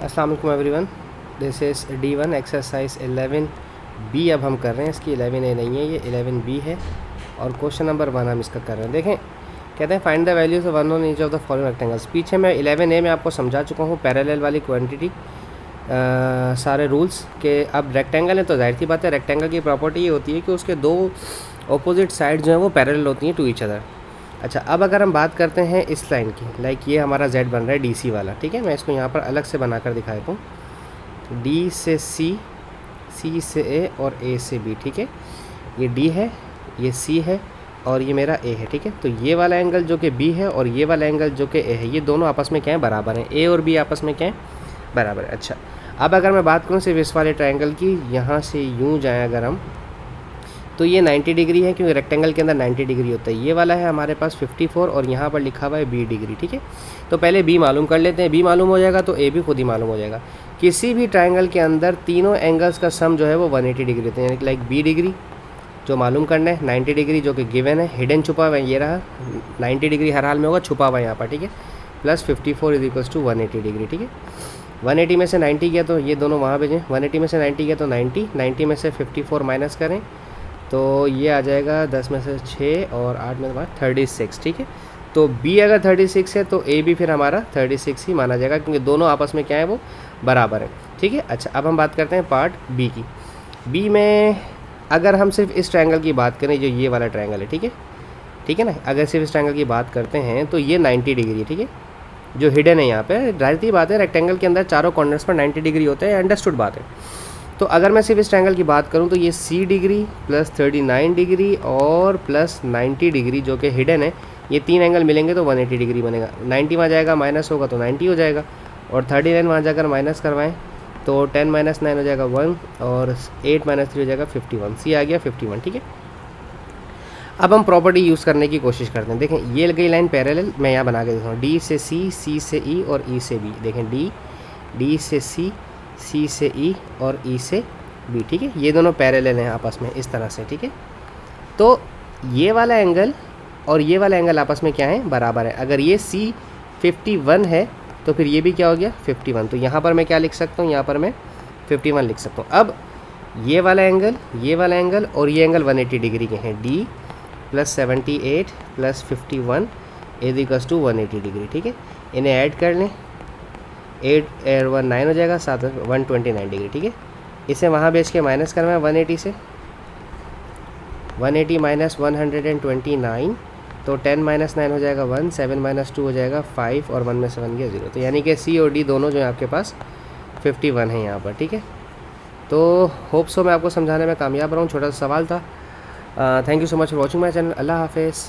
अस्सलाम वालेकुम everyone, this is D1 exercise 11 B. अब हम कर रहे हैं इसकी 11A नहीं है, ये 11B है और क्वेश्चन नंबर 1 हम इसका कर रहे हैं। देखें, कहते हैं find the values of one on each of the following rectangles. पीछे मैं 11A में आपको समझा चुका हूँ पैरेलल वाली क्वांटिटी, सारे रूल्स के। अब रेक्टेंगल है तो जाहिर सी बात है, रेक्टेंगल की प्रॉपर्टी ये होती है कि उसके दो अपोजिट साइड जो हैं वो पैरेलल होती हैं टू ईच अदर। अच्छा, अब अगर हम बात करते हैं इस लाइन की, लाइक ये हमारा Z बन रहा है DC वाला, ठीक है। मैं इसको यहाँ पर अलग से बनाकर दिखा देता हूँ। D से C, C से A और A से B, ठीक है। ये D है, ये C है और ये मेरा A है, ठीक है। तो ये वाला एंगल जो कि B है और ये वाला एंगल जो कि A है, ये दोनों आपस में क्या है, बराबर हैं। A और B आपस में क्या है, बराबर है। अच्छा, अब अगर मैं बात करूँ सिर्फ इस वाले ट्रायंगल की, यहाँ से यूँ जाएँ अगर हम, तो ये 90 डिग्री है क्योंकि रेक्टेंगल के अंदर 90 डिग्री होता है। ये वाला है हमारे पास 54 और यहाँ पर लिखा हुआ है B डिग्री, ठीक है। तो पहले B मालूम कर लेते हैं। B मालूम हो जाएगा तो A भी खुद ही मालूम हो जाएगा। किसी भी ट्रायंगल के अंदर तीनों एंगल्स का सम जो है वो 180 डिग्री होते हैं। लाइक B डिग्री जो मालूम करना है, 90 डिग्री जो कि गिवन है, हिडन छुपा हुआ है, ये रहा 90 डिग्री हर हाल में होगा, छुपा हुआ है यहाँ पर, ठीक है। Plus 54 is equals to 180 degree, ठीक है। 180 में से 90 गया तो ये दोनों वहाँ भेजें, 180 में से 90 गया तो 90 में से 54 माइनस करें तो ये आ जाएगा 10 में से 6 और 8 में से 36, ठीक है। तो B अगर 36 है तो A भी फिर हमारा 36 ही माना जाएगा क्योंकि दोनों आपस में क्या है, वो बराबर है, ठीक है। अच्छा, अब हम बात करते हैं पार्ट B की। B में अगर हम सिर्फ इस ट्रायंगल की बात करें, जो ये वाला ट्रायंगल है, ठीक है, ठीक है ना। अगर सिर्फ इस ट्रायंगल की बात करते हैं तो ये 90 डिग्री है, ठीक है, जो हिडन है यहाँ पे। जाहिर सी बात है, रेक्टेंगल के अंदर चारों कॉर्नर्स पर 90 डिग्री होते हैं, अंडरस्टूड बात है। तो अगर मैं सिर्फ इस ट्रायंगल की बात करूं तो ये C डिग्री प्लस 39 डिग्री और प्लस 90 डिग्री जो कि हिडन है, ये तीन एंगल मिलेंगे तो 180 डिग्री बनेगा। 90 वहाँ जाएगा माइनस होगा तो 90 हो जाएगा और 39 वहाँ जाकर माइनस करवाएं तो 10 माइनस 9 हो जाएगा 1 और 8 माइनस 3 हो जाएगा 51। C आ गया 51, ठीक है। अब हम प्रॉपर्टी यूज़ करने की कोशिश करते हैं। देखें, ये गई लाइन पैरेलल, मैं यहाँ बना के देता हूँ। D से C, C से E और E से B। देखें, D से C से E और E से B, ठीक है। ये दोनों पैरेलल हैं आपस में इस तरह से, ठीक है। तो ये वाला एंगल और ये वाला एंगल आपस में क्या है, बराबर है। अगर ये C 51 है तो फिर ये भी क्या हो गया, 51। तो यहाँ पर मैं क्या लिख सकता हूँ, यहाँ पर मैं 51 लिख सकता हूँ। अब ये वाला एंगल और ये एंगल 180 डिग्री के हैं। D plus 78 plus 51 is equals to 180 degree, ठीक है। इन्हें ऐड कर लें, 8 और 1 9 हो जाएगा, साथ में 129 डिग्री, ठीक है। इसे वहाँ बेच के माइनस करना है 180 से, 180 माइनस 129 तो 10 माइनस 9 हो जाएगा 1, 7 माइनस 2 हो जाएगा 5 और 1 में से 1 गया 0। तो यानी कि C और D दोनों जो है आपके पास 51 है यहाँ पर, ठीक है। तो होप सो मैं आपको समझाने में कामयाब रहा हूँ। छोटा सा सवाल था। Thank you so much for watching my channel. अल्लाह हाफिज़।